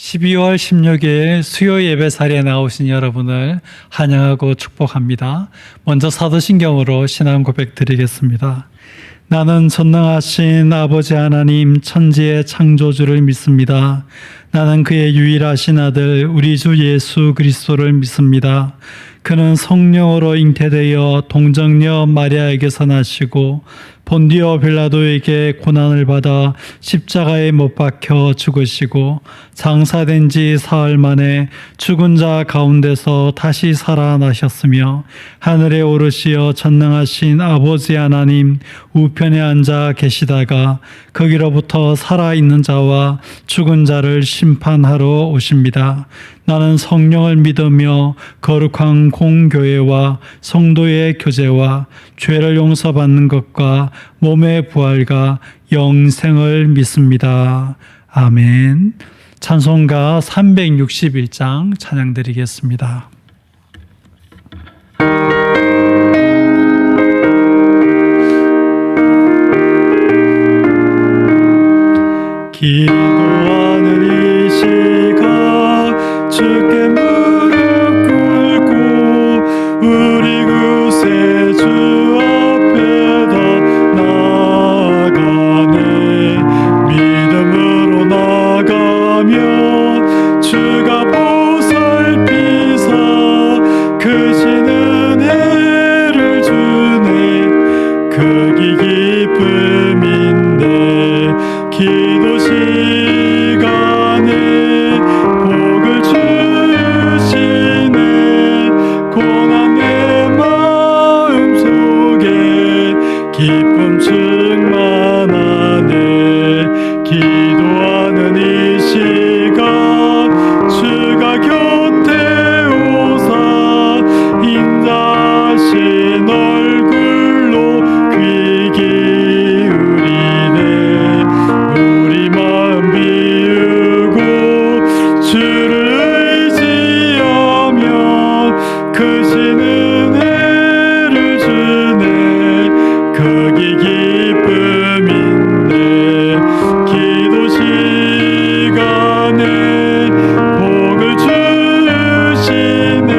12월 16일 수요 예배 자리에 나오신 여러분을 환영하고 축복합니다. 먼저 사도신경으로 신앙 고백 드리겠습니다. 나는 전능하신 아버지 하나님 천지의 창조주를 믿습니다. 나는 그의 유일하신 아들 우리 주 예수 그리스도를 믿습니다. 그는 성령으로 잉태되어 동정녀 마리아에게서 나시고 본디오 빌라도에게 고난을 받아 십자가에 못 박혀 죽으시고 장사된 지 사흘 만에 죽은 자 가운데서 다시 살아나셨으며 하늘에 오르시어 전능하신 아버지 하나님 우편에 앉아 계시다가 거기로부터 살아있는 자와 죽은 자를 심판하러 오십니다. 나는 성령을 믿으며 거룩한 공교회와 성도의 교제와 죄를 용서받는 것과 몸의 부활과 영생을 믿습니다. 아멘. 찬송가 361장 찬양드리겠습니다. 기도하는 이 시각 주께 무릎 꿇고 우리 구세주 앞에다 나아가네. 믿음으로 나가며 주가 보살피사 크신 은혜를 주네. 크기 기쁨인데 기도 시간에 복을 주시네. 고난 내 마음속에 기쁨 충만하네. 기도하는 이 시간 주가 곁에 오사 인자하신 얼굴로 귀 기울이네. 우리 마음 비우고 주를 의지하며 크신 은혜를 주네. 크기 기쁨인데 기도 시간에 복을 주시네.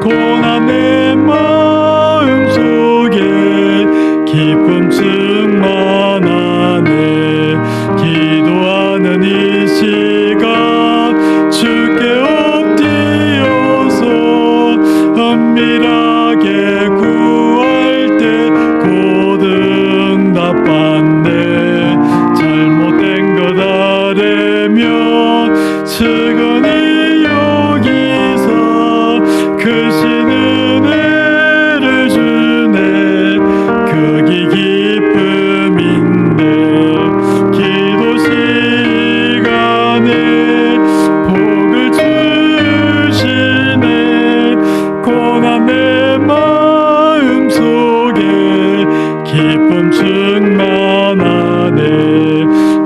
고난 내 마음속에 기쁨 충만하네. 기도하는 이 시간 주께 엎드려서 은밀하게 구할 때 곧 응답받네. 잘못된 것 아뢰며 측은히 여기서 크신 은혜를 주네. 크기 기쁨인데 기도 시간에 복을 주시네. 고난 내 마음속에 기쁨 충만하네.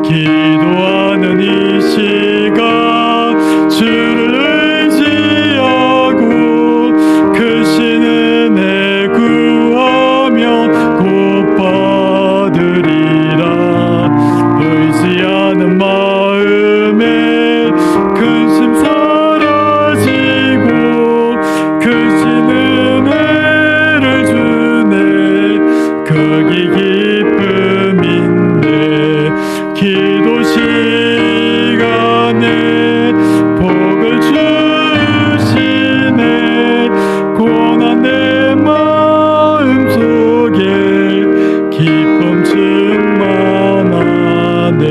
기도하는 이 시간 주를 의지하고 크신 은혜 구하며 곧 받으리라. 의지하는 마음에 근심 사라지고 크신 은혜를 주네. 크기 기쁨인데 기도 시간에 복을 주시네. 고난 내 마음속에 기쁨 충만하네.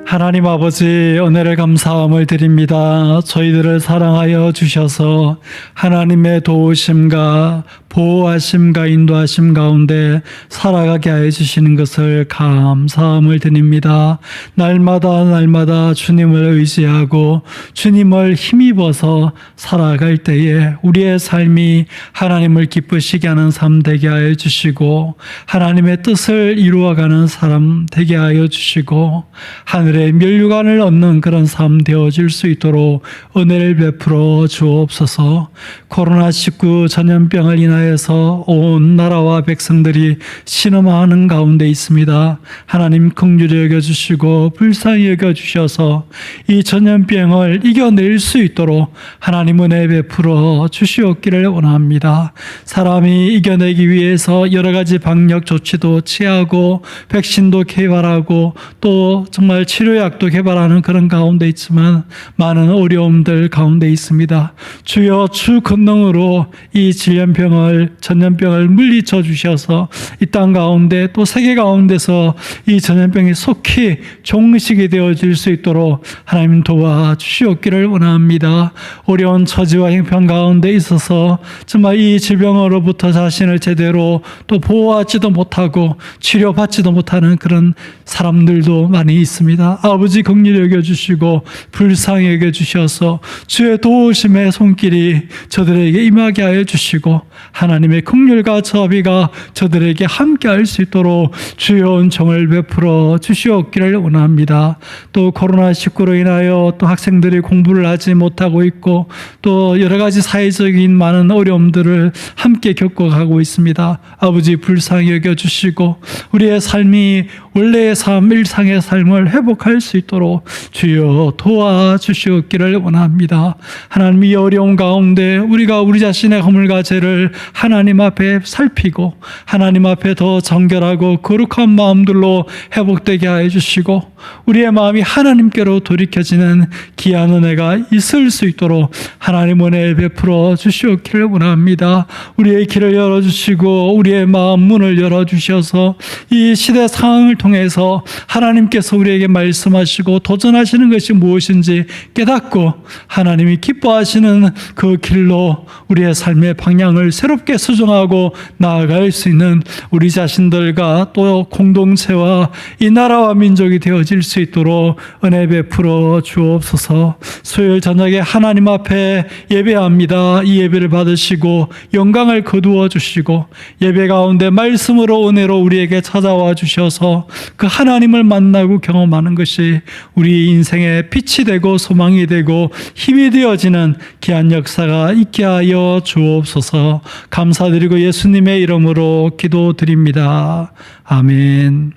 하나님 아버지 은혜를 감사함을 드립니다. 저희들을 사랑하여 주셔서 하나님의 도우심과 보호하심과 인도하심 가운데 살아가게 하여 주시는 것을 감사함을 드립니다. 날마다 주님을 의지하고 주님을 힘입어서 살아갈 때에 우리의 삶이 하나님을 기쁘시게 하는 삶 되게 하여 주시고 하나님의 뜻을 이루어가는 사람 되게 하여 주시고 하늘의 면류관을 얻는 그런 삶 되어질 수 있도록 은혜를 베풀어 주옵소서. 코로나19 전염병을 인하여 인하여서 온 나라와 백성들이 신음하는 가운데 있습니다. 하나님 긍휼히 여겨주시고 불쌍히 여겨주셔서 이 전염병을 이겨낼 수 있도록 하나님 은혜 베풀어 주시옵기를 원합니다. 사람이 이겨내기 위해서 여러 가지 방역 조치도 취하고 백신도 개발하고 또 정말 치료약도 개발하는 그런 가운데 있지만 많은 어려움들 가운데 있습니다. 주여 주 권능으로 이 전염병을 물리쳐 주셔서 이 땅 가운데 또 세계 가운데서 이 전염병이 속히 종식이 되어질 수 있도록 하나님 도와주시옵기를 원합니다. 어려운 처지와 형편 가운데 있어서 정말 이 질병으로부터 자신을 제대로 또 보호하지도 못하고 치료받지도 못하는 그런 사람들도 많이 있습니다. 아버지 긍휼히 여겨주시고 불쌍히 여겨주셔서 주의 도우심의 손길이 저들에게 임하게 하여 주시고 하나님의 긍휼과 자비가 저들에게 함께할 수 있도록 주여 은총을 베풀어 주시옵기를 원합니다. 또 코로나19로 인하여 또 학생들이 공부를 하지 못하고 있고 또 여러 가지 사회적인 많은 어려움들을 함께 겪어가고 있습니다. 아버지 불쌍히 여겨주시고 우리의 삶이 원래의 삶, 일상의 삶을 회복할 수 있도록 주여 도와주시옵기를 원합니다. 하나님 이 어려운 가운데 우리가 우리 자신의 허물과 죄를 하나님 앞에 살피고 하나님 앞에 더 정결하고 거룩한 마음들로 회복되게 하여 주시고 우리의 마음이 하나님께로 돌이켜지는 귀한 은혜가 있을 수 있도록 하나님 은혜 베풀어 주시옵기를 원합니다. 우리의 길을 열어주시고 우리의 마음 문을 열어주셔서 이 시대 상황을 통해서 하나님께서 우리에게 말씀하시고 도전하시는 것이 무엇인지 깨닫고 하나님이 기뻐하시는 그 길로 우리의 삶의 방향을 새롭게 수정하고 나아갈 수 있는 우리 자신들과 또 공동체와 이 나라와 민족이 되어질 수 있도록 은혜 베풀어 주옵소서. 수요일 저녁에 하나님 앞에 예배합니다. 이 예배를 받으시고 영광을 거두어 주시고 예배 가운데 말씀으로 은혜로 우리에게 찾아와 주셔서 그 하나님을 만나고 경험하는 것이 우리 인생의 빛이 되고 소망이 되고 힘이 되어지는 귀한 역사가 있게 하여 주옵소서. 감사드리고 예수님의 이름으로 기도드립니다. 아멘.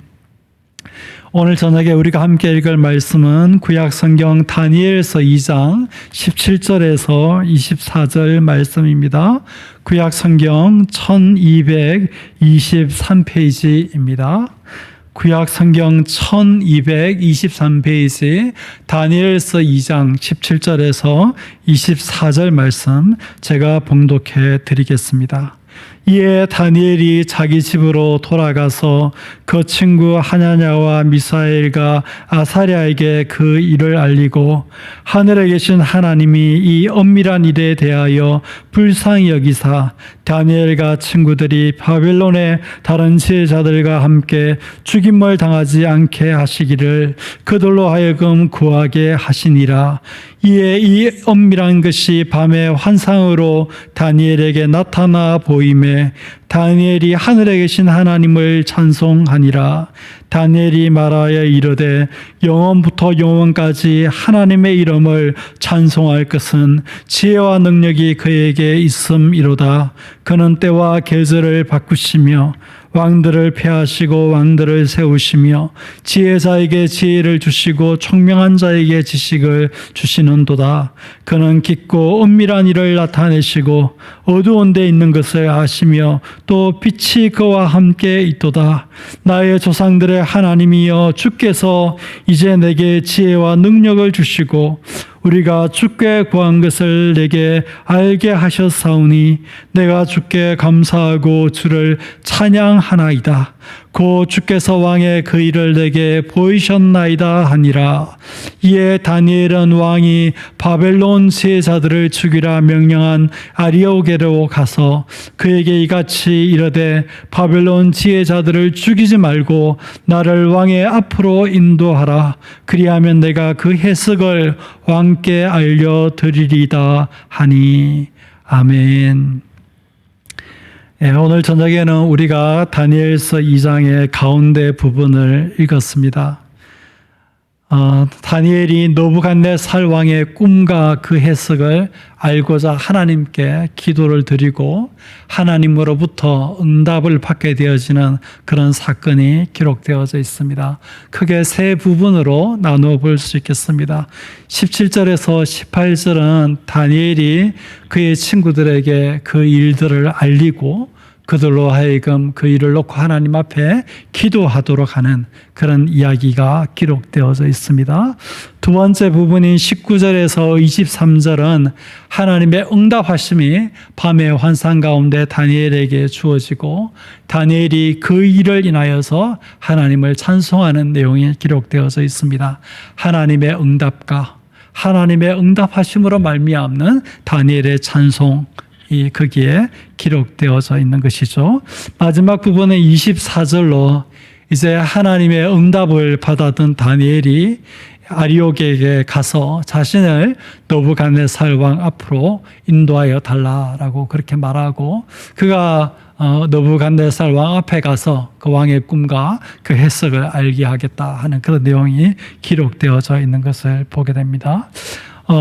오늘 저녁에 우리가 함께 읽을 말씀은 구약성경 다니엘서 2장 17절에서 24절 말씀입니다. 구약성경 1223페이지입니다. 구약성경 1223페이지 다니엘서 2장 17절에서 24절 말씀 제가 봉독해 드리겠습니다. 이에 다니엘이 자기 집으로 돌아가서 그 친구 하냐냐와 미사엘과 아사랴에게 그 일을 알리고 하늘에 계신 하나님이 이 엄밀한 일에 대하여 불쌍히 여기사 다니엘과 친구들이 바벨론의 다른 지혜자들과 함께 죽임을 당하지 않게 하시기를 그들로 하여금 구하게 하시니라. 이에 이 엄밀한 것이 밤의 환상으로 다니엘에게 나타나 보임에 다니엘이 하늘에 계신 하나님을 찬송하니라. 다니엘이 말하여 이르되 영원부터 영원까지 하나님의 이름을 찬송할 것은 지혜와 능력이 그에게 있음이로다. 그는 때와 계절을 바꾸시며 왕들을 폐하시고 왕들을 세우시며 지혜자에게 지혜를 주시고 총명한 자에게 지식을 주시는도다. 그는 깊고 은밀한 일을 나타내시고 어두운 데 있는 것을 아시며 또 빛이 그와 함께 있도다. 나의 조상들의 하나님이여 주께서 이제 내게 지혜와 능력을 주시고 우리가 주께 구한 것을 내게 알게 하셨사오니 내가 주께 감사하고 주를 찬양하나이다. 곧 주께서 왕의 그 일을 내게 보이셨나이다 하니라. 이에 다니엘은 왕이 바벨론 지혜자들을 죽이라 명령한 아리오게로 가서 그에게 이같이 이르되 바벨론 지혜자들을 죽이지 말고 나를 왕의 앞으로 인도하라. 그리하면 내가 그 해석을 왕께 알려드리리다 하니. 아멘. 오늘 저녁에는 우리가 다니엘서 2장의 가운데 부분을 읽었습니다. 다니엘이 느부갓네살 왕의 꿈과 그 해석을 알고자 하나님께 기도를 드리고 하나님으로부터 응답을 받게 되어지는 그런 사건이 기록되어져 있습니다. 크게 세 부분으로 나누어 볼 수 있겠습니다. 17절에서 18절은 다니엘이 그의 친구들에게 그 일들을 알리고 그들로 하여금 그 일을 놓고 하나님 앞에 기도하도록 하는 그런 이야기가 기록되어져 있습니다. 두 번째 부분인 19절에서 23절은 하나님의 응답하심이 밤의 환상 가운데 다니엘에게 주어지고 다니엘이 그 일을 인하여서 하나님을 찬송하는 내용이 기록되어져 있습니다. 하나님의 응답과 하나님의 응답하심으로 말미암는 다니엘의 찬송, 이 거기에 기록되어져 있는 것이죠. 마지막 부분은 24절로 이제 하나님의 응답을 받았던 다니엘이 아리옥에게 가서 자신을 느부갓네살 왕 앞으로 인도하여 달라라고 그렇게 말하고 그가 느부갓네살 왕 앞에 가서 그 왕의 꿈과 그 해석을 알게 하겠다 하는 그런 내용이 기록되어져 있는 것을 보게 됩니다.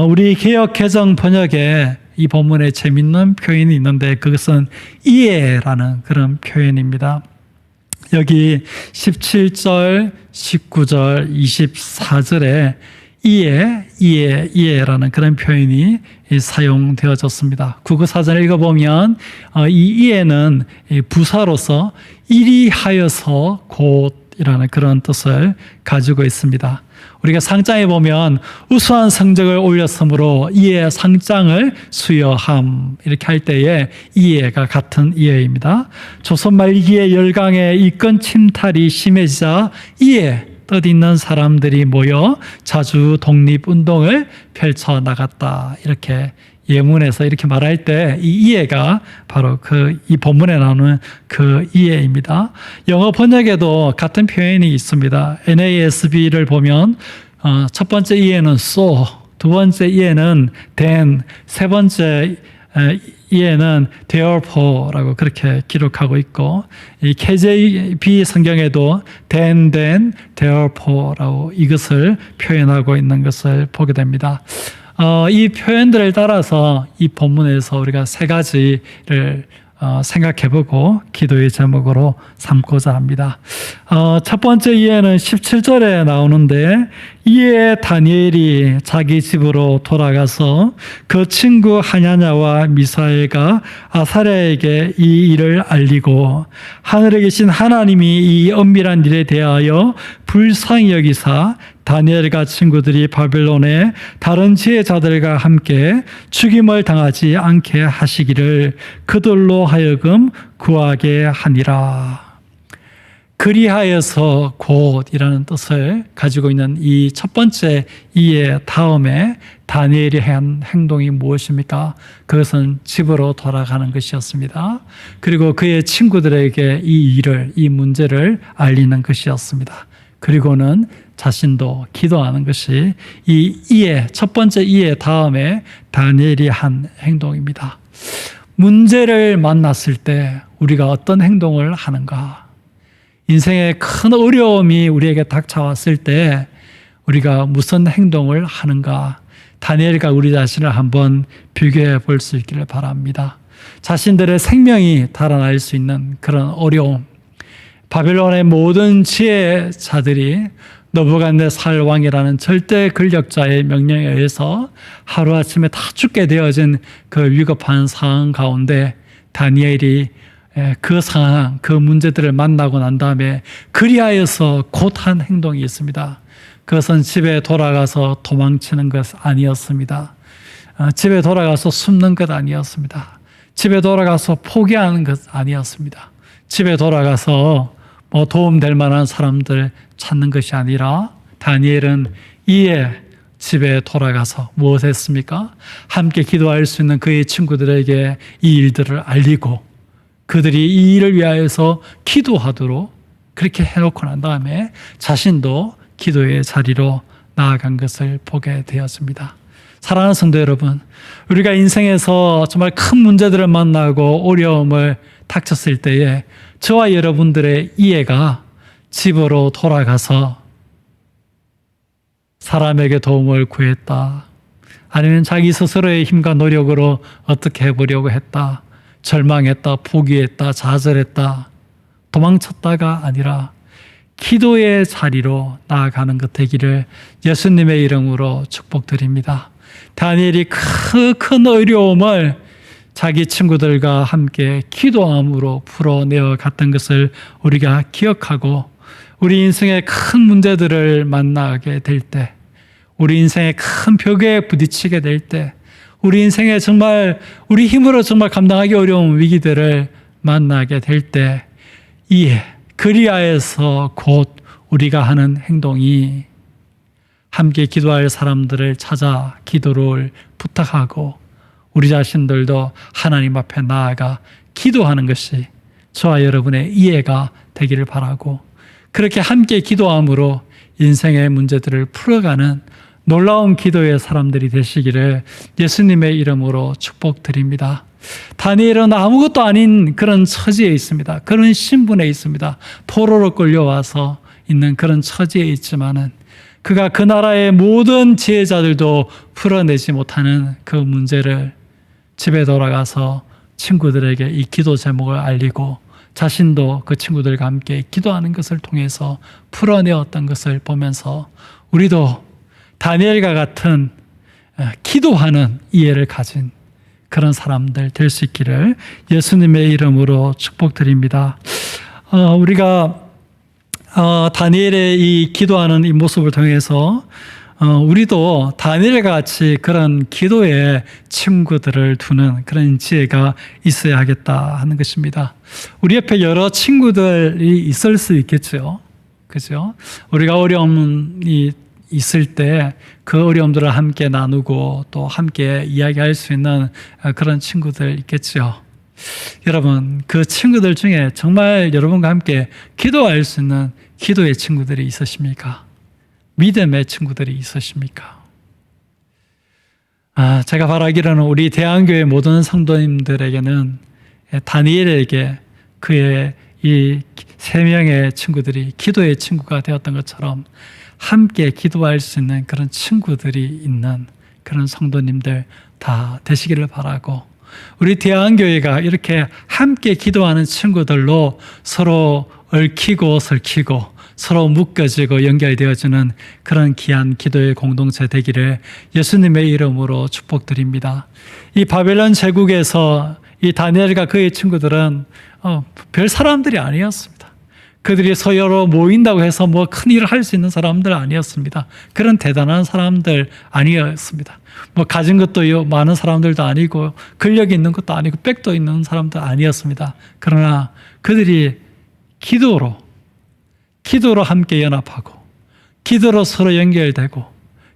우리 개역 개정 번역에 이 본문에 재밌는 표현이 있는데 그것은 이해라는 그런 표현입니다. 여기 17절, 19절, 24절에 이해라는 그런 표현이 사용되어졌습니다. 국어사전을 읽어보면 이 이해는 부사로서 이리 하여서 곧이라는 그런 뜻을 가지고 있습니다. 우리가 상장에 보면 우수한 성적을 올렸으므로 이에 상장을 수여함 이렇게 할 때에 이해가 같은 이해입니다. 조선 말기의 열강의 이권 침탈이 심해지자 이에 뜻있는 사람들이 모여 자주 독립운동을 펼쳐나갔다 이렇게 예문에서 이렇게 말할 때 이 이해가 바로 이 본문에 나오는 그 이해입니다. 영어 번역에도 같은 표현이 있습니다. NASB를 보면 첫 번째 이해는 so, 두 번째 이해는 then, 세 번째 이해는 therefore라고 그렇게 기록하고 있고 이 KJV 성경에도 then, therefore라고 이것을 표현하고 있는 것을 보게 됩니다. 이 표현들을 따라서 이 본문에서 우리가 세 가지를 생각해보고 기도의 제목으로 삼고자 합니다. 첫 번째 이해는 17절에 나오는데 이에 다니엘이 자기 집으로 돌아가서 그 친구 하냐냐와 미사엘과 아사랴에게 이 일을 알리고 하늘에 계신 하나님이 이 엄밀한 일에 대하여 불쌍히 여기사 다니엘과 친구들이 바벨론의 다른 지혜자들과 함께 죽임을 당하지 않게 하시기를 그들로 하여금 구하게 하니라. 그리하여서 곧이라는 뜻을 가지고 있는 이 첫 번째 이해 다음에 다니엘이 한 행동이 무엇입니까? 그것은 집으로 돌아가는 것이었습니다. 그리고 그의 친구들에게 이 문제를 알리는 것이었습니다. 그리고는 자신도 기도하는 것이 첫 번째 이해 다음에 다니엘이 한 행동입니다. 문제를 만났을 때 우리가 어떤 행동을 하는가? 인생의 큰 어려움이 우리에게 닥쳐왔을 때 우리가 무슨 행동을 하는가? 다니엘과 우리 자신을 한번 비교해 볼 수 있기를 바랍니다. 자신들의 생명이 달아날 수 있는 그런 어려움, 바벨론의 모든 지혜자들이 느부갓네살 왕이라는 절대 권력자의 명령에 의해서 하루아침에 다 죽게 되어진 그 위급한 상황 가운데 다니엘이 그 상황, 그 문제들을 만나고 난 다음에 그리하여서 곧한 행동이 있습니다. 그것은 집에 돌아가서 도망치는 것 아니었습니다. 집에 돌아가서 숨는 것 아니었습니다. 집에 돌아가서 포기하는 것 아니었습니다. 집에 돌아가서 도움될 만한 사람들 찾는 것이 아니라 다니엘은 이에 집에 돌아가서 무엇을 했습니까? 함께 기도할 수 있는 그의 친구들에게 이 일들을 알리고 그들이 이 일을 위하여서 기도하도록 그렇게 해놓고 난 다음에 자신도 기도의 자리로 나아간 것을 보게 되었습니다. 사랑하는 성도 여러분, 우리가 인생에서 정말 큰 문제들을 만나고 어려움을 닥쳤을 때에 저와 여러분들의 이해가 집으로 돌아가서 사람에게 도움을 구했다. 아니면 자기 스스로의 힘과 노력으로 어떻게 해보려고 했다. 절망했다, 포기했다, 좌절했다, 도망쳤다가 아니라 기도의 자리로 나아가는 것 되기를 예수님의 이름으로 축복드립니다. 다니엘이 큰 어려움을 자기 친구들과 함께 기도함으로 풀어내어 갔던 것을 우리가 기억하고 우리 인생의 큰 문제들을 만나게 될 때, 우리 인생의 큰 벽에 부딪히게 될 때, 우리 인생에 정말 우리 힘으로 정말 감당하기 어려운 위기들을 만나게 될 때, 그리하여서 곧 우리가 하는 행동이 함께 기도할 사람들을 찾아 기도를 부탁하고 우리 자신들도 하나님 앞에 나아가 기도하는 것이 저와 여러분의 이해가 되기를 바라고, 그렇게 함께 기도함으로 인생의 문제들을 풀어가는 놀라운 기도의 사람들이 되시기를 예수님의 이름으로 축복드립니다. 다니엘은 아무것도 아닌 그런 처지에 있습니다. 그런 신분에 있습니다. 포로로 끌려와서 있는 그런 처지에 있지만은 그가 그 나라의 모든 지혜자들도 풀어내지 못하는 그 문제를 집에 돌아가서 친구들에게 이 기도 제목을 알리고 자신도 그 친구들과 함께 기도하는 것을 통해서 풀어내었던 것을 보면서 우리도 다니엘과 같은 기도하는 이해를 가진 그런 사람들 될 수 있기를 예수님의 이름으로 축복드립니다. 우리가 다니엘의 이 기도하는 이 모습을 통해서 우리도 다니엘과 같이 그런 기도의 친구들을 두는 그런 지혜가 있어야 하겠다 하는 것입니다. 우리 옆에 여러 친구들이 있을 수 있겠죠. 그죠? 우리가 어려움이 있을 때 그 어려움들을 함께 나누고 또 함께 이야기할 수 있는 그런 친구들 있겠죠. 여러분, 그 친구들 중에 정말 여러분과 함께 기도할 수 있는 기도의 친구들이 있으십니까? 믿음의 친구들이 있으십니까? 제가 바라기로는 우리 대한교회 모든 성도님들에게는 다니엘에게 그의 이 3명의 친구들이 기도의 친구가 되었던 것처럼 함께 기도할 수 있는 그런 친구들이 있는 그런 성도님들 다 되시기를 바라고, 우리 대한교회가 이렇게 함께 기도하는 친구들로 서로 얽히고 설키고 서로 묶여지고 연결되어지는 그런 귀한 기도의 공동체 되기를 예수님의 이름으로 축복드립니다. 이 바벨론 제국에서 이 다니엘과 그의 친구들은 별 사람들이 아니었습니다. 그들이 서로 모인다고 해서 뭐 큰 일을 할 수 있는 사람들 아니었습니다. 그런 대단한 사람들 아니었습니다. 뭐 가진 것도 많은 사람들도 아니고 근력이 있는 것도 아니고 백도 있는 사람도 아니었습니다. 그러나 그들이 기도로 함께 연합하고 기도로 서로 연결되고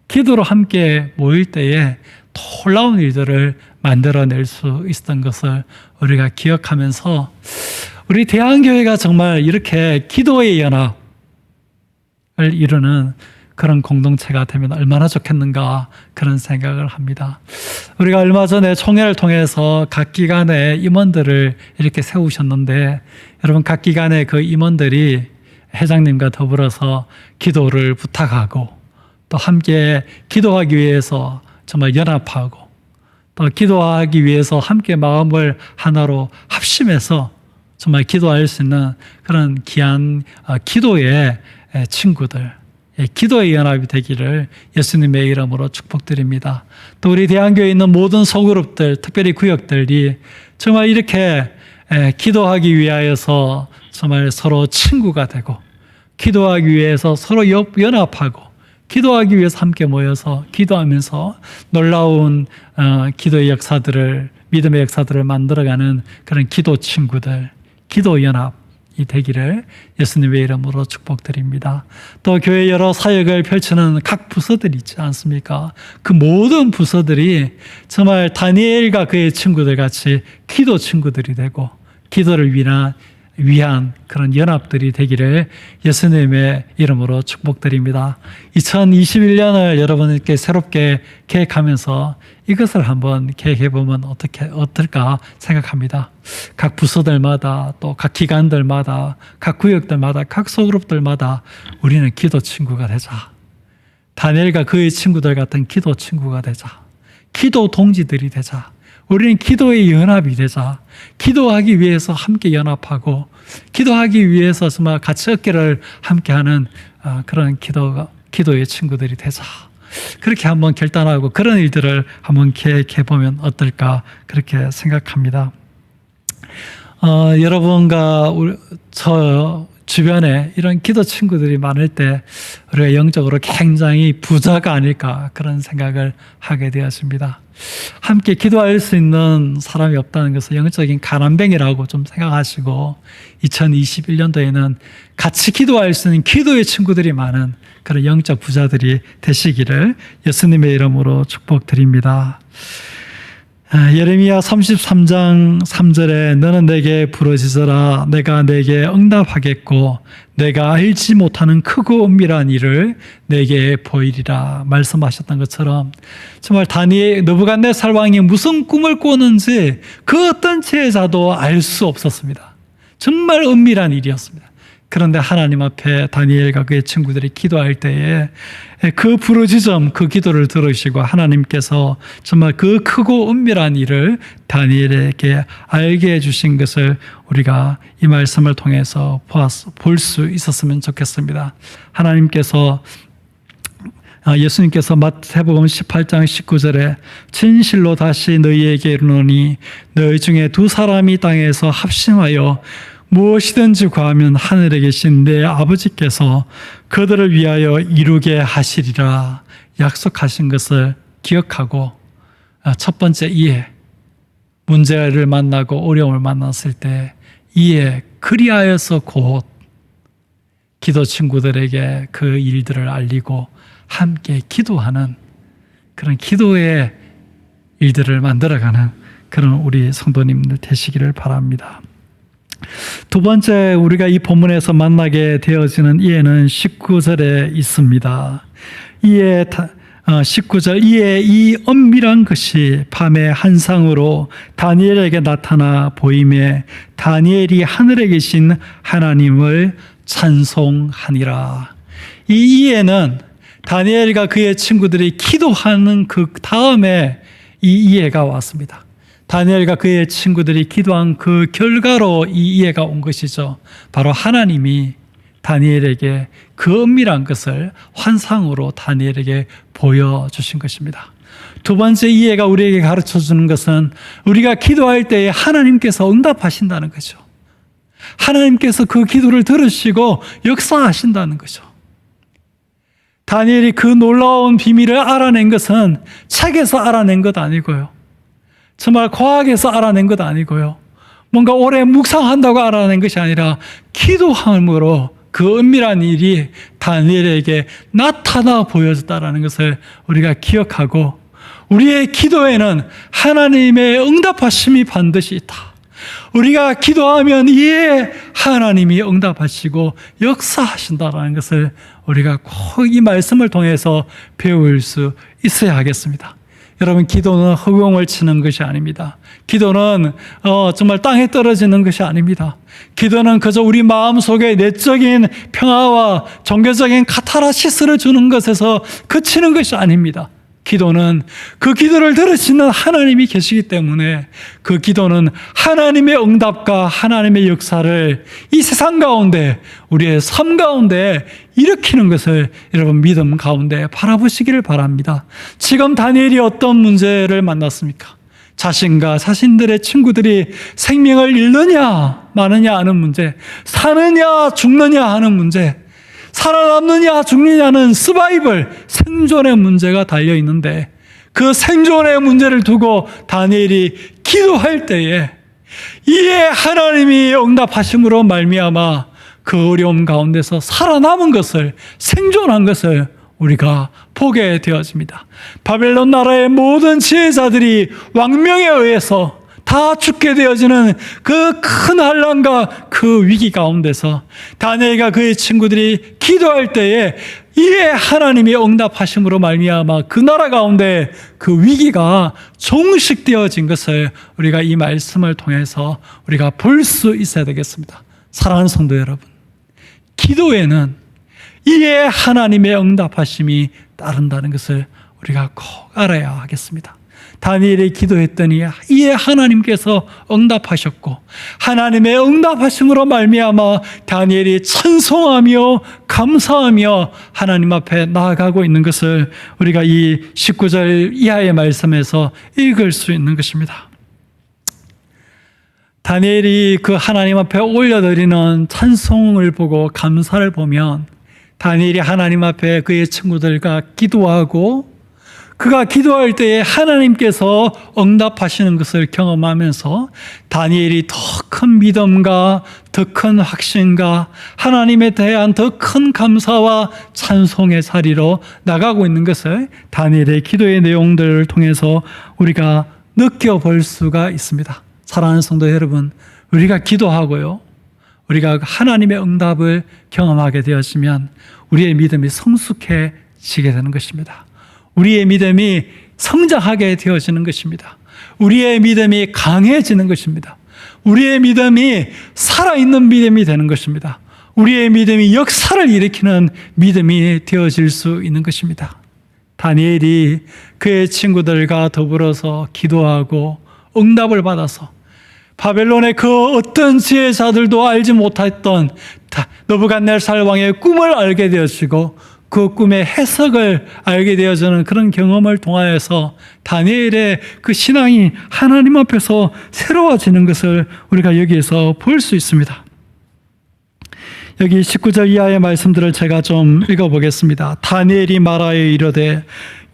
기도로 함께 모일 때에 놀라운 일들을 만들어낼 수 있었던 것을 우리가 기억하면서 우리 대한교회가 정말 이렇게 기도의 연합을 이루는 그런 공동체가 되면 얼마나 좋겠는가 그런 생각을 합니다. 우리가 얼마 전에 총회를 통해서 각 기관의 임원들을 이렇게 세우셨는데, 여러분 각 기관의 그 임원들이 회장님과 더불어서 기도를 부탁하고 또 함께 기도하기 위해서 정말 연합하고 또 기도하기 위해서 함께 마음을 하나로 합심해서 정말 기도할 수 있는 그런 귀한 기도의 친구들, 기도의 연합이 되기를 예수님의 이름으로 축복드립니다. 또 우리 대한교회에 있는 모든 소그룹들, 특별히 구역들이 정말 이렇게 기도하기 위하여서 정말 서로 친구가 되고 기도하기 위해서 서로 연합하고 기도하기 위해서 함께 모여서 기도하면서 놀라운 기도의 역사들을, 믿음의 역사들을 만들어가는 그런 기도 친구들, 기도 연합이 되기를 예수님의 이름으로 축복드립니다. 또 교회 여러 사역을 펼치는 각 부서들이 있지 않습니까? 그 모든 부서들이 정말 다니엘과 그의 친구들 같이 기도 친구들이 되고 기도를 위한 그런 연합들이 되기를 예수님의 이름으로 축복드립니다. 2021년을 여러분께 새롭게 계획하면서 이것을 한번 계획해보면 어떨까 생각합니다. 각 부서들마다 또 각 기관들마다 각 구역들마다 각 소그룹들마다 우리는 기도 친구가 되자. 다니엘과 그의 친구들 같은 기도 친구가 되자. 기도 동지들이 되자. 우리는 기도의 연합이 되자. 기도하기 위해서 함께 연합하고 기도하기 위해서 정말 같이 어깨를 함께하는 그런 기도의 친구들이 되자. 그렇게 한번 결단하고 그런 일들을 한번 계획해 보면 어떨까 그렇게 생각합니다. 여러분과 저 주변에 이런 기도 친구들이 많을 때 우리가 영적으로 굉장히 부자가 아닐까 그런 생각을 하게 되었습니다. 함께 기도할 수 있는 사람이 없다는 것은 영적인 가난뱅이라고 좀 생각하시고 2021년도에는 같이 기도할 수 있는 기도의 친구들이 많은 그런 영적 부자들이 되시기를 예수님의 이름으로 축복드립니다. 예레미야 33장 3절에 너는 내게 부르짖어라 내가 내게 응답하겠고 내가 알지 못하는 크고 은밀한 일을 내게 보이리라 말씀하셨던 것처럼 정말 느부갓네살 왕이 무슨 꿈을 꾸었는지 그 어떤 제자도 알 수 없었습니다. 정말 은밀한 일이었습니다. 그런데 하나님 앞에 다니엘과 그의 친구들이 기도할 때에 그 부르짖음, 그 기도를 들으시고 하나님께서 정말 그 크고 은밀한 일을 다니엘에게 알게 해주신 것을 우리가 이 말씀을 통해서 볼 수 있었으면 좋겠습니다. 예수님께서 마태복음 18장 19절에 진실로 다시 너희에게 이르노니 너희 중에 두 사람이 땅에서 합심하여 무엇이든지 구하면 하늘에 계신 내 아버지께서 그들을 위하여 이루게 하시리라 약속하신 것을 기억하고 첫 번째 이해, 문제를 만나고 어려움을 만났을 때 이해, 그리하여서 곧 기도 친구들에게 그 일들을 알리고 함께 기도하는 그런 기도의 일들을 만들어가는 그런 우리 성도님들 되시기를 바랍니다. 두 번째 우리가 이 본문에서 만나게 되어지는 이해는 19절에 있습니다. 19절 이에 이 엄밀한 것이 밤의 한상으로 다니엘에게 나타나 보임에 다니엘이 하늘에 계신 하나님을 찬송하니라. 이 이해는 다니엘과 그의 친구들이 기도하는 그 다음에 이 이해가 왔습니다. 다니엘과 그의 친구들이 기도한 그 결과로 이 이해가 온 것이죠. 바로 하나님이 다니엘에게 그 은밀한 것을 환상으로 다니엘에게 보여주신 것입니다. 두 번째 이해가 우리에게 가르쳐주는 것은 우리가 기도할 때에 하나님께서 응답하신다는 거죠. 하나님께서 그 기도를 들으시고 역사하신다는 거죠. 다니엘이 그 놀라운 비밀을 알아낸 것은 책에서 알아낸 것 아니고요. 정말 과학에서 알아낸 것 아니고요. 뭔가 오래 묵상한다고 알아낸 것이 아니라 기도함으로 그 은밀한 일이 다니엘에게 나타나 보여졌다는 것을 우리가 기억하고 우리의 기도에는 하나님의 응답하심이 반드시 있다. 우리가 기도하면 이에 하나님이 응답하시고 역사하신다는 것을 우리가 꼭 이 말씀을 통해서 배울 수 있어야 하겠습니다. 여러분, 기도는 허공을 치는 것이 아닙니다. 기도는 정말 땅에 떨어지는 것이 아닙니다. 기도는 그저 우리 마음속에 내적인 평화와 종교적인 카타르시스를 주는 것에서 그치는 것이 아닙니다. 기도는 그 기도를 들으시는 하나님이 계시기 때문에 그 기도는 하나님의 응답과 하나님의 역사를 이 세상 가운데 우리의 삶 가운데 일으키는 것을 여러분 믿음 가운데 바라보시기를 바랍니다. 지금 다니엘이 어떤 문제를 만났습니까? 자신과 자신들의 친구들이 생명을 잃느냐 마느냐 하는 문제, 사느냐 죽느냐 하는 문제, 살아남느냐 죽느냐는 서바이벌, 생존의 문제가 달려있는데 그 생존의 문제를 두고 다니엘이 기도할 때에 이에 하나님이 응답하심으로 말미암아 그 어려움 가운데서 살아남은 것을, 생존한 것을 우리가 보게 되어집니다. 바벨론 나라의 모든 지혜자들이 왕명에 의해서 다 죽게 되어지는 그 큰 환난과 그 위기 가운데서 다니엘과 그의 친구들이 기도할 때에 이에 하나님이 응답하심으로 말미암아 그 나라 가운데 그 위기가 종식되어진 것을 우리가 이 말씀을 통해서 우리가 볼 수 있어야 되겠습니다. 사랑하는 성도 여러분, 기도에는 이에 하나님의 응답하심이 따른다는 것을 우리가 꼭 알아야 하겠습니다. 다니엘이 기도했더니 이에 하나님께서 응답하셨고, 하나님의 응답하심으로 말미암아 다니엘이 찬송하며 감사하며 하나님 앞에 나아가고 있는 것을 우리가 이 19절 이하의 말씀에서 읽을 수 있는 것입니다. 다니엘이 그 하나님 앞에 올려드리는 찬송을 보고 감사를 보면, 다니엘이 하나님 앞에 그의 친구들과 기도하고 그가 기도할 때에 하나님께서 응답하시는 것을 경험하면서 다니엘이 더 큰 믿음과 더 큰 확신과 하나님에 대한 더 큰 감사와 찬송의 자리로 나가고 있는 것을 다니엘의 기도의 내용들을 통해서 우리가 느껴볼 수가 있습니다. 사랑하는 성도 여러분, 우리가 기도하고요, 우리가 하나님의 응답을 경험하게 되었으면 우리의 믿음이 성숙해지게 되는 것입니다. 우리의 믿음이 성장하게 되어지는 것입니다. 우리의 믿음이 강해지는 것입니다. 우리의 믿음이 살아있는 믿음이 되는 것입니다. 우리의 믿음이 역사를 일으키는 믿음이 되어질 수 있는 것입니다. 다니엘이 그의 친구들과 더불어서 기도하고 응답을 받아서 바벨론의 그 어떤 지혜자들도 알지 못했던 느부갓네살 왕의 꿈을 알게 되어지고 그 꿈의 해석을 알게 되어지는 그런 경험을 통하여서 다니엘의 그 신앙이 하나님 앞에서 새로워지는 것을 우리가 여기에서 볼 수 있습니다. 여기 19절 이하의 말씀들을 제가 좀 읽어보겠습니다. 다니엘이 말하여 이르되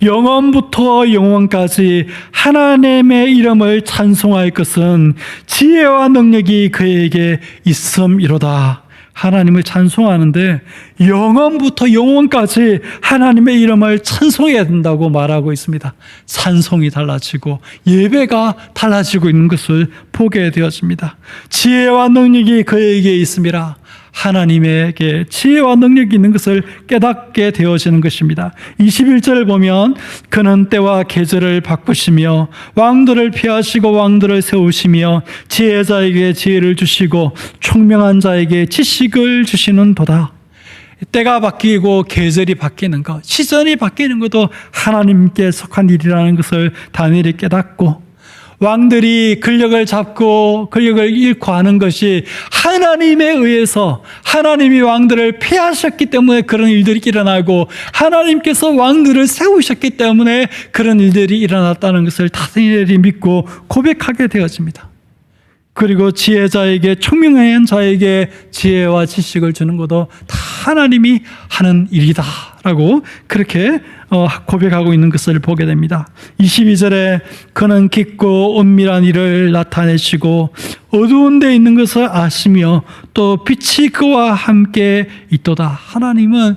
영원부터 영원까지 하나님의 이름을 찬송할 것은 지혜와 능력이 그에게 있음이로다. 하나님을 찬송하는데 영원부터 영원까지 하나님의 이름을 찬송해야 된다고 말하고 있습니다. 찬송이 달라지고 예배가 달라지고 있는 것을 보게 되었습니다. 지혜와 능력이 그에게 있음이라. 하나님에게 지혜와 능력이 있는 것을 깨닫게 되어지는 것입니다. 21절을 보면 그는 때와 계절을 바꾸시며 왕들을 피하시고 왕들을 세우시며 지혜자에게 지혜를 주시고 총명한 자에게 지식을 주시는 도다. 때가 바뀌고 계절이 바뀌는 것, 시선이 바뀌는 것도 하나님께 속한 일이라는 것을 다니엘이 깨닫고, 왕들이 권력을 잡고 권력을 잃고 하는 것이 하나님에 의해서 하나님이 왕들을 폐하셨기 때문에 그런 일들이 일어나고 하나님께서 왕들을 세우셨기 때문에 그런 일들이 일어났다는 것을 다니엘이 믿고 고백하게 되어집니다. 그리고 지혜자에게, 총명한 자에게 지혜와 지식을 주는 것도 다 하나님이 하는 일이다 라고 그렇게 고백하고 있는 것을 보게 됩니다. 22절에 그는 깊고 은밀한 일을 나타내시고 어두운 데 있는 것을 아시며 또 빛이 그와 함께 있도다. 하나님은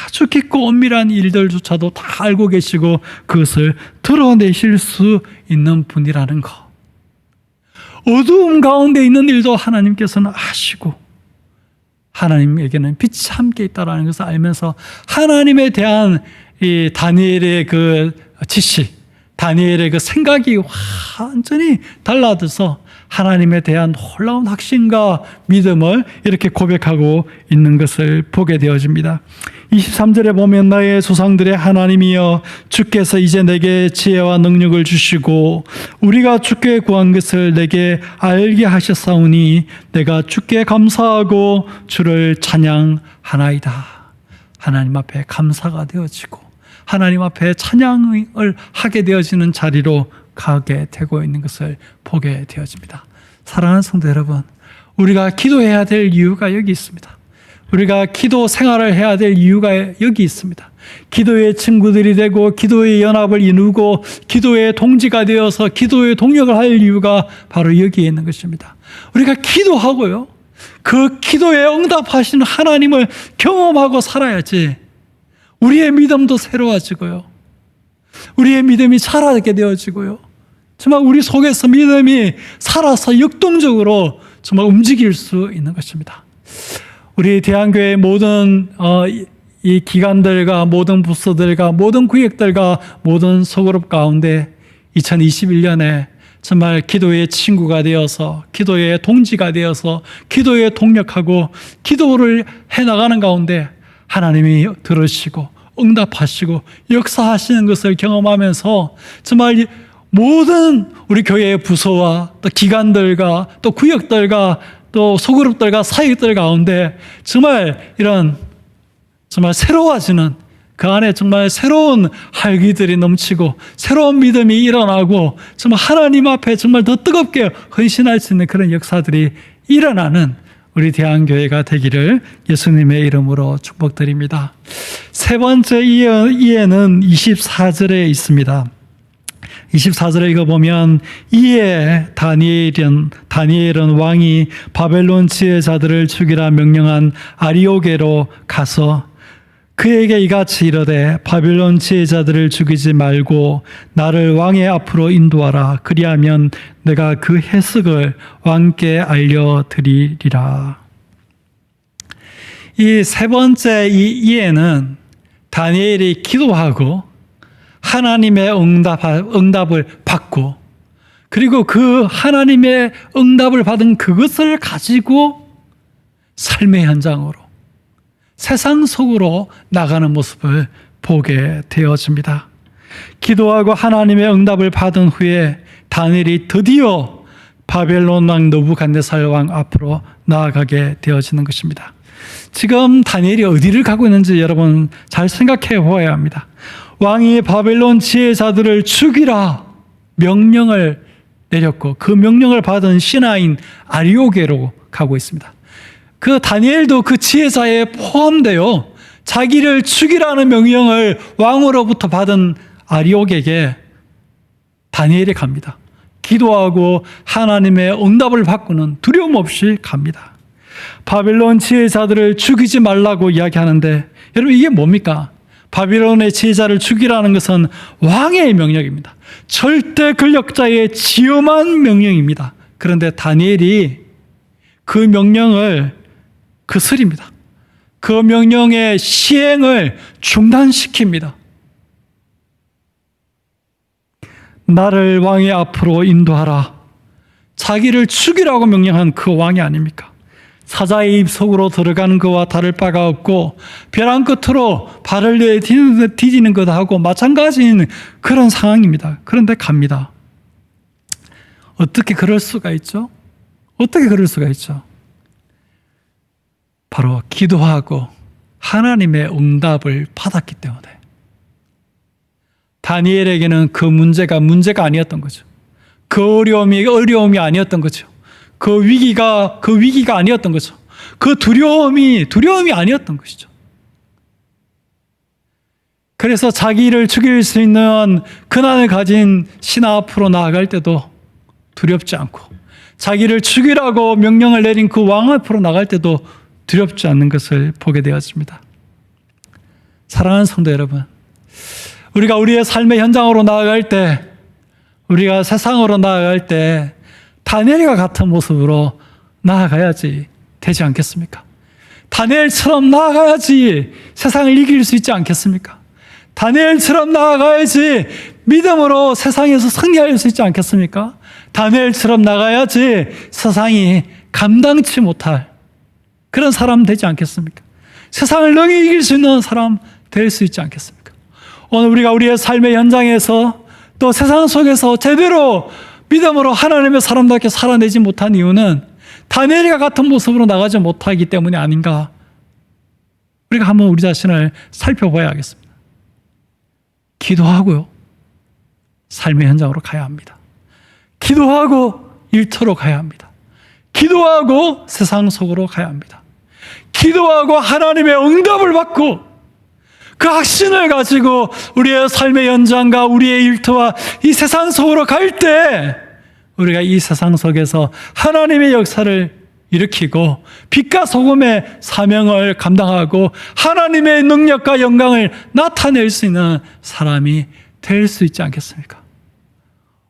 아주 깊고 은밀한 일들조차도 다 알고 계시고 그것을 드러내실 수 있는 분이라는 것. 어두움 가운데 있는 일도 하나님께서는 아시고 하나님에게는 빛이 함께 있다는 것을 알면서 하나님에 대한 이 다니엘의 그 지식, 다니엘의 그 생각이 완전히 달라져서 하나님에 대한 놀라운 확신과 믿음을 이렇게 고백하고 있는 것을 보게 되어집니다. 23절에 보면 나의 조상들의 하나님이여 주께서 이제 내게 지혜와 능력을 주시고 우리가 주께 구한 것을 내게 알게 하셨사오니 내가 주께 감사하고 주를 찬양하나이다. 하나님 앞에 감사가 되어지고 하나님 앞에 찬양을 하게 되어지는 자리로 가게 되고 있는 것을 보게 되어집니다. 사랑하는 성도 여러분, 우리가 기도해야 될 이유가 여기 있습니다. 우리가 기도 생활을 해야 될 이유가 여기 있습니다. 기도의 친구들이 되고 기도의 연합을 이루고 기도의 동지가 되어서 기도의 동력을 할 이유가 바로 여기에 있는 것입니다. 우리가 기도하고요, 그 기도에 응답하시는 하나님을 경험하고 살아야지 우리의 믿음도 새로워지고요, 우리의 믿음이 자라게 되어지고요, 정말 우리 속에서 믿음이 살아서 역동적으로 정말 움직일 수 있는 것입니다. 우리 대한교회의 모든 이 기관들과 모든 부서들과 모든 구역들과 모든 소그룹 가운데 2021년에 정말 기도의 친구가 되어서 기도의 동지가 되어서 기도에 동력하고 기도를 해나가는 가운데 하나님이 들으시고 응답하시고 역사하시는 것을 경험하면서 정말 모든 우리 교회의 부서와 또 기관들과 또 구역들과 또 소그룹들과 사역들 가운데 정말 이런 정말 새로워지는 그 안에 정말 새로운 활기들이 넘치고 새로운 믿음이 일어나고 정말 하나님 앞에 정말 더 뜨겁게 헌신할 수 있는 그런 역사들이 일어나는 우리 대한교회가 되기를 예수님의 이름으로 축복드립니다. 세 번째 이해는 24절에 있습니다. 24절에 읽어보면 이에 다니엘은 왕이 바벨론 지혜자들을 죽이라 명령한 아리오게로 가서 그에게 이같이 이르되 바벨론 지혜자들을 죽이지 말고 나를 왕의 앞으로 인도하라. 그리하면 내가 그 해석을 왕께 알려드리리라. 이 세 번째 이해는 다니엘이 기도하고 하나님의 응답을 받고 그리고 그 하나님의 응답을 받은 그것을 가지고 삶의 현장으로 세상 속으로 나가는 모습을 보게 되어집니다. 기도하고 하나님의 응답을 받은 후에 다니엘이 드디어 바벨론 왕 느부갓네살 왕 앞으로 나아가게 되어지는 것입니다. 지금 다니엘이 어디를 가고 있는지 여러분 잘 생각해 보아야 합니다. 왕이 바벨론 지혜자들을 죽이라 명령을 내렸고 그 명령을 받은 신하인 아리오게로 가고 있습니다. 그 다니엘도 그 지혜자에 포함되어 자기를 죽이라는 명령을 왕으로부터 받은 아리오게에게 다니엘이 갑니다. 기도하고 하나님의 응답을 받고는 두려움 없이 갑니다. 바벨론 지혜자들을 죽이지 말라고 이야기하는데 여러분 이게 뭡니까? 바벨론의 지혜자를 죽이라는 것은 왕의 명령입니다. 절대 권력자의 지엄한 명령입니다. 그런데 다니엘이 그 명령을 거스립니다. 그 명령의 시행을 중단시킵니다. 나를 왕의 앞으로 인도하라. 자기를 죽이라고 명령한 그 왕이 아닙니까? 사자의 입 속으로 들어가는 것과 다를 바가 없고 벼랑 끝으로 발을 디디는 것하고 마찬가지인 그런 상황입니다. 그런데 갑니다. 어떻게 그럴 수가 있죠? 어떻게 그럴 수가 있죠? 바로 기도하고 하나님의 응답을 받았기 때문에 다니엘에게는 그 문제가 아니었던 거죠. 그 어려움이 아니었던 거죠. 그 위기가 아니었던 거죠. 그 두려움이 아니었던 것이죠. 그래서 자기를 죽일 수 있는 근한을 가진 신하 앞으로 나아갈 때도 두렵지 않고 자기를 죽이라고 명령을 내린 그 왕 앞으로 나갈 때도 두렵지 않는 것을 보게 되었습니다. 사랑하는 성도 여러분, 우리가 우리의 삶의 현장으로 나아갈 때, 우리가 세상으로 나아갈 때 다니엘과 같은 모습으로 나아가야지 되지 않겠습니까? 다니엘처럼 나아가야지 세상을 이길 수 있지 않겠습니까? 다니엘처럼 나아가야지 믿음으로 세상에서 승리할 수 있지 않겠습니까? 다니엘처럼 나가야지 세상이 감당치 못할 그런 사람 되지 않겠습니까? 세상을 능히 이길 수 있는 사람 될 수 있지 않겠습니까? 오늘 우리가 우리의 삶의 현장에서 또 세상 속에서 제대로 믿음으로 하나님의 사람답게 살아내지 못한 이유는 다니엘과 같은 모습으로 나가지 못하기 때문이 아닌가? 우리가 한번 우리 자신을 살펴봐야겠습니다. 기도하고요, 삶의 현장으로 가야 합니다. 기도하고 일터로 가야 합니다. 기도하고 세상 속으로 가야 합니다. 기도하고 하나님의 응답을 받고 그 확신을 가지고 우리의 삶의 현장과 우리의 일터와 이 세상 속으로 갈 때 우리가 이 세상 속에서 하나님의 역사를 일으키고 빛과 소금의 사명을 감당하고 하나님의 능력과 영광을 나타낼 수 있는 사람이 될 수 있지 않겠습니까?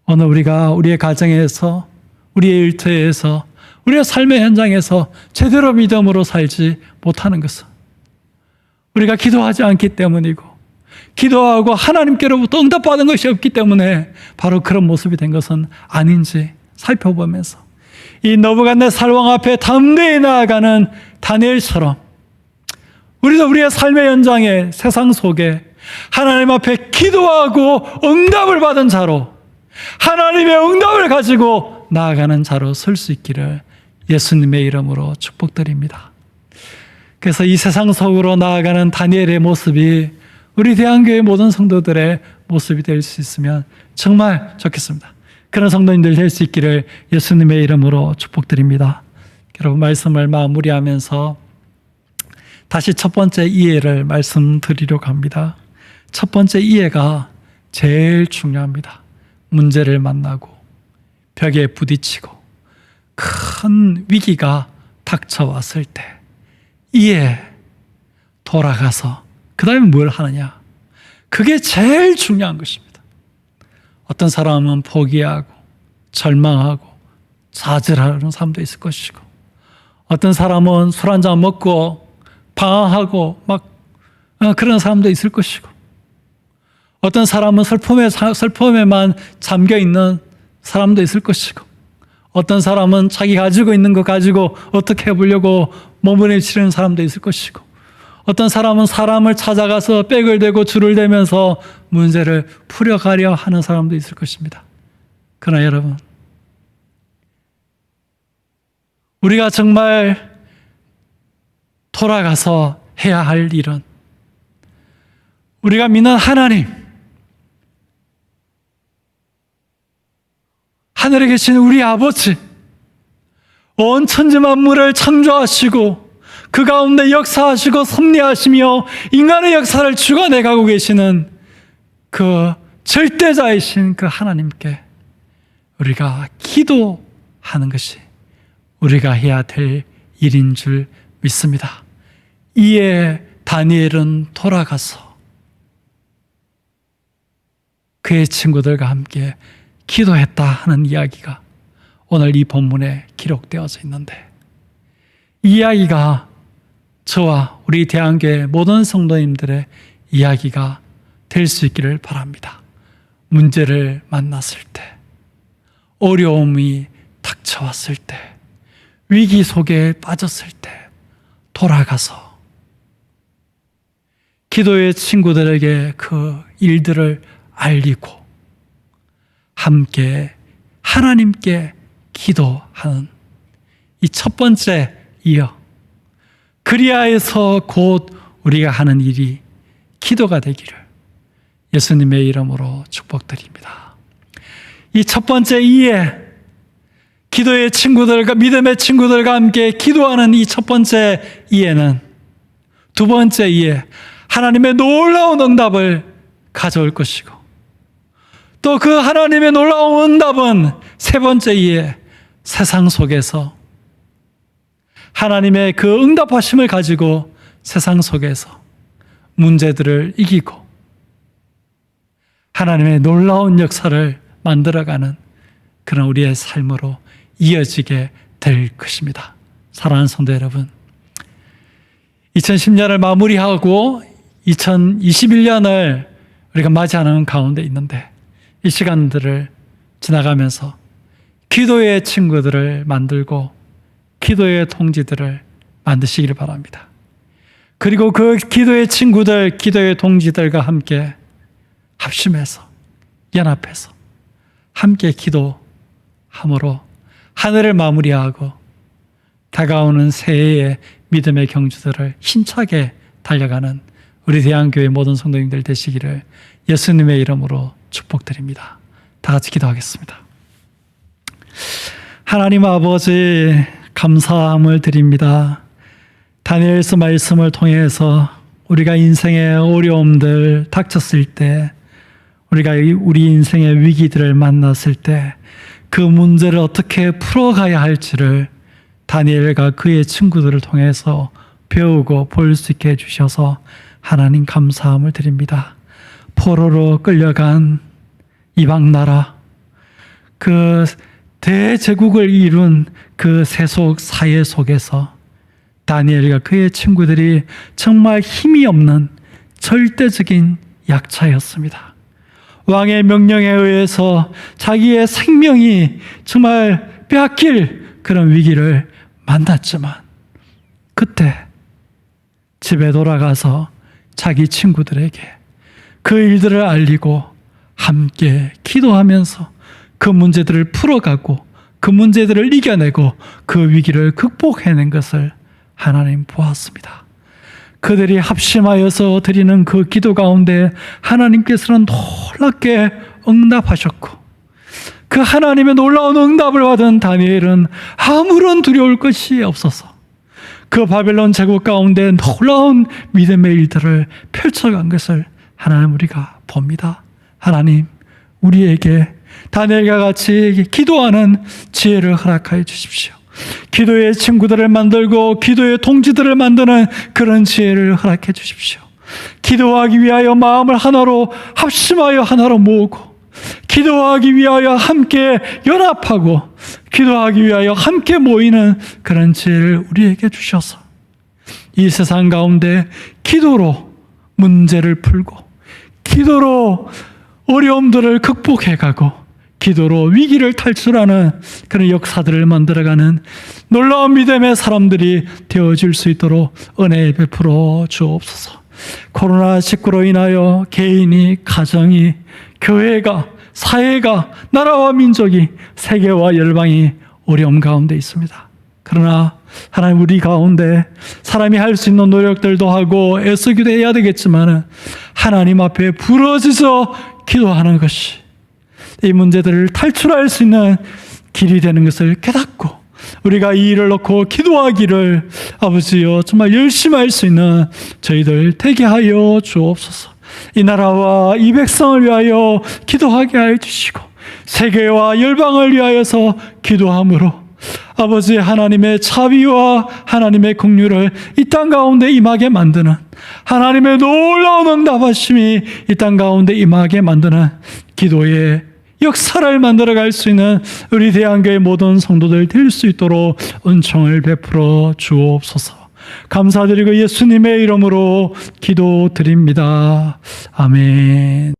오늘 우리가 우리의 가정에서 우리의 일터에서 우리의 삶의 현장에서 제대로 믿음으로 살지 못하는 것은 우리가 기도하지 않기 때문이고 기도하고 하나님께로부터 응답받은 것이 없기 때문에 바로 그런 모습이 된 것은 아닌지 살펴보면서 이 느부갓네살 왕 앞에 담대히 나아가는 다니엘처럼 우리도 우리의 삶의 현장에 세상 속에 하나님 앞에 기도하고 응답을 받은 자로, 하나님의 응답을 가지고 나아가는 자로 설 수 있기를 예수님의 이름으로 축복드립니다. 그래서 이 세상 속으로 나아가는 다니엘의 모습이 우리 대한교회 모든 성도들의 모습이 될 수 있으면 정말 좋겠습니다. 그런 성도님들 될 수 있기를 예수님의 이름으로 축복드립니다. 여러분, 말씀을 마무리하면서 다시 첫 번째 이해를 말씀드리려고 합니다. 첫 번째 이해가 제일 중요합니다. 문제를 만나고 벽에 부딪히고 큰 위기가 닥쳐왔을 때 이에 돌아가서 그 다음에 뭘 하느냐, 그게 제일 중요한 것입니다. 어떤 사람은 포기하고 절망하고 좌절하는 사람도 있을 것이고, 어떤 사람은 술 한잔 먹고 방황하고 막 그런 사람도 있을 것이고, 어떤 사람은 슬픔에만 잠겨 있는 사람도 있을 것이고, 어떤 사람은 자기 가지고 있는 거 가지고 어떻게 해보려고 몸부림치는 사람도 있을 것이고, 어떤 사람은 사람을 찾아가서 백을 대고 줄을 대면서 문제를 풀어가려 하는 사람도 있을 것입니다. 그러나 여러분, 우리가 정말 돌아가서 해야 할 일은 우리가 믿는 하나님, 하늘에 계신 우리 아버지, 온 천지 만물을 창조하시고 그 가운데 역사하시고 섭리하시며 인간의 역사를 주관해가고 계시는 그 절대자이신 그 하나님께 우리가 기도하는 것이 우리가 해야 될 일인 줄 믿습니다. 이에 다니엘은 돌아가서 그의 친구들과 함께 기도했다 하는 이야기가 오늘 이 본문에 기록되어져 있는데, 이 이야기가 저와 우리 대한교회 모든 성도님들의 이야기가 될 수 있기를 바랍니다. 문제를 만났을 때, 어려움이 닥쳐왔을 때, 위기 속에 빠졌을 때 돌아가서 기도의 친구들에게 그 일들을 알리고 함께 하나님께 기도하는 이 첫 번째 이어, 그리하여서 곧 우리가 하는 일이 기도가 되기를 예수님의 이름으로 축복드립니다. 이 첫 번째 이해, 기도의 친구들과 믿음의 친구들과 함께 기도하는 이 첫 번째 이해는 두 번째 이해, 하나님의 놀라운 응답을 가져올 것이고, 또 그 하나님의 놀라운 응답은 세 번째 이해, 세상 속에서 하나님의 그 응답하심을 가지고 세상 속에서 문제들을 이기고 하나님의 놀라운 역사를 만들어가는 그런 우리의 삶으로 이어지게 될 것입니다. 사랑하는 성도 여러분, 2010년을 마무리하고 2021년을 우리가 맞이하는 가운데 있는데, 이 시간들을 지나가면서 기도의 친구들을 만들고 기도의 동지들을 만드시기를 바랍니다. 그리고 그 기도의 친구들, 기도의 동지들과 함께 합심해서, 연합해서 함께 기도함으로 하늘을 마무리하고 다가오는 새해의 믿음의 경주들을 힘차게 달려가는 우리 대한교회 모든 성도님들 되시기를 예수님의 이름으로 축복드립니다. 다 같이 기도하겠습니다. 하나님 아버지, 감사함을 드립니다. 다니엘서 말씀을 통해서 우리가 인생의 어려움들 닥쳤을 때, 우리가 우리 인생의 위기들을 만났을 때 그 문제를 어떻게 풀어가야 할지를 다니엘과 그의 친구들을 통해서 배우고 볼 수 있게 해주셔서 하나님 감사함을 드립니다. 포로로 끌려간 이방 나라, 그 대제국을 이룬 그 세속 사회 속에서 다니엘과 그의 친구들이 정말 힘이 없는 절대적인 약자였습니다. 왕의 명령에 의해서 자기의 생명이 정말 빼앗길 그런 위기를 만났지만, 그때 집에 돌아가서 자기 친구들에게 그 일들을 알리고 함께 기도하면서 그 문제들을 풀어가고 그 문제들을 이겨내고 그 위기를 극복해낸 것을 하나님 보았습니다. 그들이 합심하여서 드리는 그 기도 가운데 하나님께서는 놀랍게 응답하셨고, 그 하나님의 놀라운 응답을 받은 다니엘은 아무런 두려울 것이 없어서 그 바벨론 제국 가운데 놀라운 믿음의 일들을 펼쳐간 것을 하나님 우리가 봅니다. 하나님, 우리에게 다니엘과 같이 기도하는 지혜를 허락하여 주십시오. 기도의 친구들을 만들고 기도의 동지들을 만드는 그런 지혜를 허락해 주십시오. 기도하기 위하여 마음을 하나로 합심하여 하나로 모으고, 기도하기 위하여 함께 연합하고, 기도하기 위하여 함께 모이는 그런 지혜를 우리에게 주셔서 이 세상 가운데 기도로 문제를 풀고, 기도로 어려움들을 극복해가고, 기도로 위기를 탈출하는 그런 역사들을 만들어가는 놀라운 믿음의 사람들이 되어질 수 있도록 은혜 베풀어 주옵소서. 코로나19로 인하여 개인이, 가정이, 교회가, 사회가, 나라와 민족이, 세계와 열방이 어려움 가운데 있습니다. 그러나 하나님, 우리 가운데 사람이 할 수 있는 노력들도 하고 애써 기도해야 되겠지만 하나님 앞에 부르짖어 기도하는 것이 이 문제들을 탈출할 수 있는 길이 되는 것을 깨닫고, 우리가 이 일을 놓고 기도하기를 아버지여 정말 열심히 할 수 있는 저희들 되게 하여 주옵소서. 이 나라와 이 백성을 위하여 기도하게 하여 주시고, 세계와 열방을 위하여서 기도함으로 아버지 하나님의 자비와 하나님의 긍휼을 이 땅 가운데 임하게 만드는, 하나님의 놀라운 응답하심이 이 땅 가운데 임하게 만드는 기도의 역사를 만들어갈 수 있는 우리 대한교회 모든 성도들 될 수 있도록 은총을 베풀어 주옵소서. 감사드리고 예수님의 이름으로 기도드립니다. 아멘.